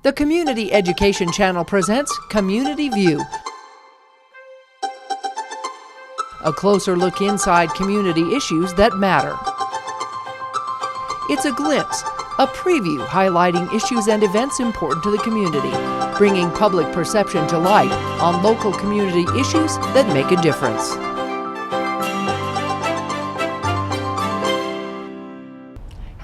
The Community Education Channel presents Community View, a closer look inside community issues that matter. It's a glimpse, a preview highlighting issues and events important to the community, bringing public perception to light on local community issues that make a difference.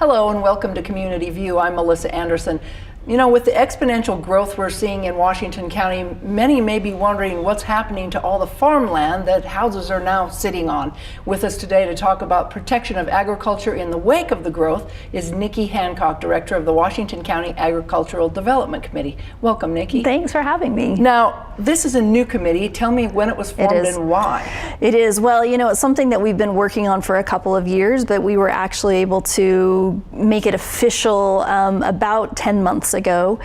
Hello and welcome to Community View. I'm Melissa Anderson. You know, with the exponential growth we're seeing in Washington County, many may be wondering what's happening to all the farmland that houses are now sitting on. With us today to talk about protection of agriculture in the wake of the growth is Niki Hancock, Director of the Washington County Agricultural Development Committee. Welcome, Niki. Thanks for having me. Now, this is a new committee. Tell me when it was formed and why. It is. Well, you know, it's something that we've been working on for a couple of years, but we were actually able to make it official about 10 months ago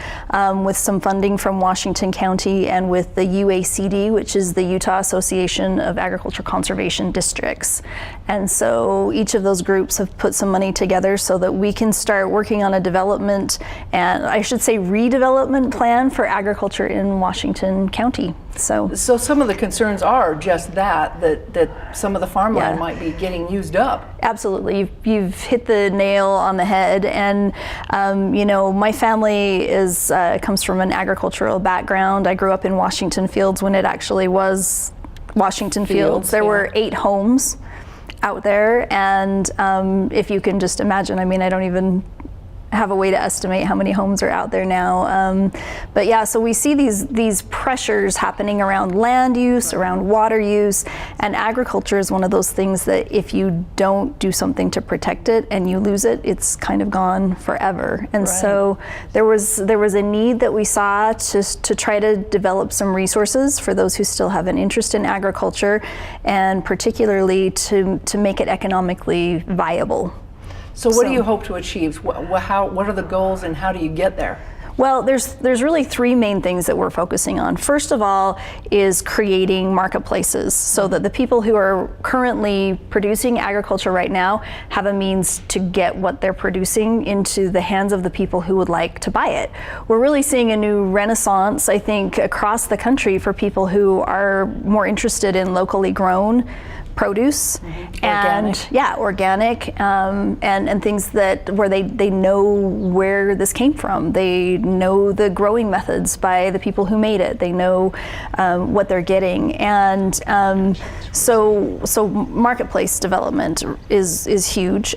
with some funding from Washington County and with the UACD, which is the Utah Association of Agriculture Conservation Districts. And so each of those groups have put some money together so that we can start working on a development, and I should say redevelopment plan for agriculture in Washington County. So some of the concerns are just that some of the farmland might be getting used up. Absolutely, you've hit the nail on the head, and you know, my family comes from an agricultural background. I grew up in Washington Fields when it actually was Washington Fields. There were 8 homes out there, and if you can just imagine, I mean, I don't even have a way to estimate how many homes are out there now. But yeah, so we see these pressures happening around land use, around water use, and agriculture is one of those things that if you don't do something to protect it and you lose it, it's kind of gone forever. And so there was a need that we saw to try to develop some resources for those who still have an interest in agriculture, and particularly to make it economically viable. So what do you hope to achieve? What are the goals and how do you get there? Well, there's really 3 main things that we're focusing on. First of all is creating marketplaces so that the people who are currently producing agriculture right now have a means to get what they're producing into the hands of the people who would like to buy it. We're really seeing a new renaissance, I think, across the country for people who are more interested in locally grown produce and organic and things that where they know where this came from. They know the growing methods by the people who made it. They know what they're getting, and so marketplace development is huge.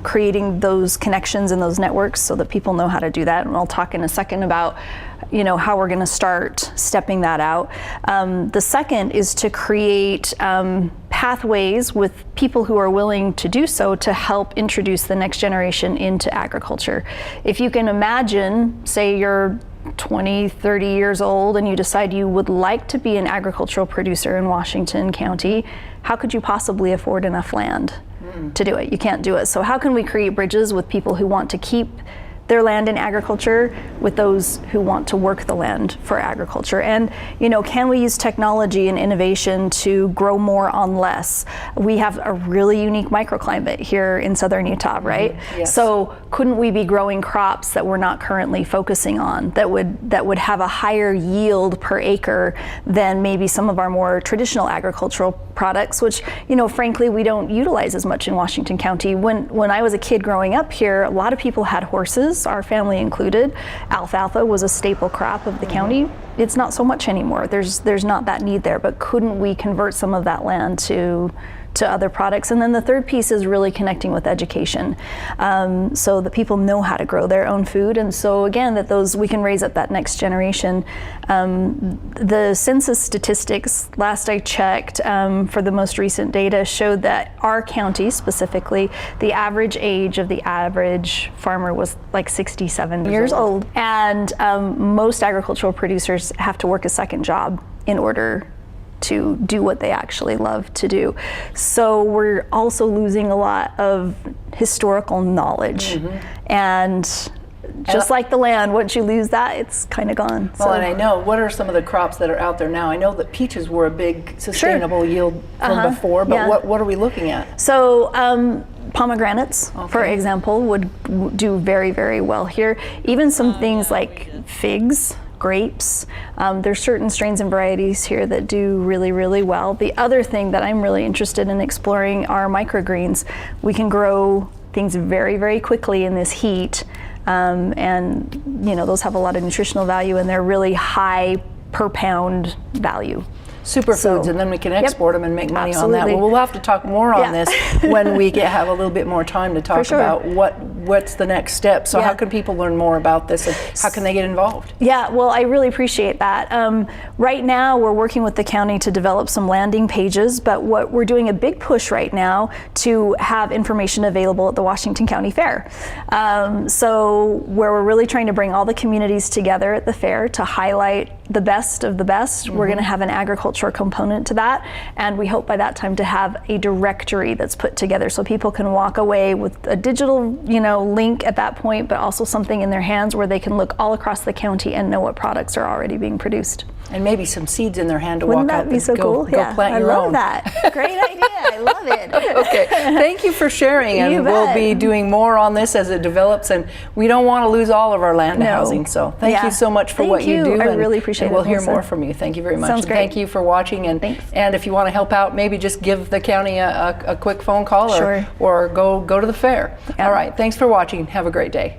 Creating those connections and those networks so that people know how to do that, and I'll talk in a second about how we're going to start stepping that out. The second is to create pathways with people who are willing to do so to help introduce the next generation into agriculture. If you can imagine, say you're 20, 30 years old and you decide you would like to be an agricultural producer in Washington County, how could you possibly afford enough land to do it? You can't do it. So how can we create bridges with people who want to keep their land in agriculture with those who want to work the land for agriculture? And can we use technology and innovation to grow more on less? We have a really unique microclimate here in southern Utah, right? Yes. So couldn't we be growing crops that we're not currently focusing on that would have a higher yield per acre than maybe some of our more traditional agricultural products, which frankly we don't utilize as much in Washington County. When I was a kid growing up here, a lot of people had horses, our family included. Alfalfa was a staple crop of the county. It's not so much anymore. There's not that need there, but couldn't we convert some of that land to other products? And then the third piece is really connecting with education, so that people know how to grow their own food, and so again that we can raise up that next generation. The census statistics, last I checked, for the most recent data showed that our county specifically, the average age of the average farmer was like 67 years old, and most agricultural producers have to work a second job in order to do what they actually love to do. So we're also losing a lot of historical knowledge, and just like the land, once you lose that, it's kind of gone. Well, and I know, what are some of the crops that are out there now? I know that peaches were a big sustainable yield from before, but what are we looking at? So Pomegranates, for example, would do very, very well here. Even some things like figs, grapes. There's certain strains and varieties here that do really, really well. The other thing that I'm really interested in exploring are microgreens. We can grow things very, very quickly in this heat, and those have a lot of nutritional value, and they're really high per pound value. Superfoods, and then we can export them and make money on that. Absolutely. Well, we'll have to talk more on this when we have a little bit more time to talk about what's the next step. So how can people learn more about this, and how can they get involved? Yeah, well, I really appreciate that. Right now, we're working with the county to develop some landing pages, but what we're doing a big push right now to have information available at the Washington County Fair. So where we're really trying to bring all the communities together at the fair to highlight the best of the best. We're going to have an agriculture component to that, and we hope by that time to have a directory that's put together so people can walk away with a digital link at that point, but also something in their hands where they can look all across the county and know what products are already being produced. And maybe some seeds in their hand to Wouldn't walk that out be and so cool? go plant your own. I love that. Great idea. I love it. Okay, thank you for sharing, and we'll be doing more on this as it develops, and we don't want to lose all of our land to housing, so thank you so much for what you do. I really appreciate it. We'll hear more from you. Thank you very much. Sounds great. Thank you for watching, and if you want to help out, maybe just give the county a quick phone call or go to the fair. All right, thanks for watching. Have a great day.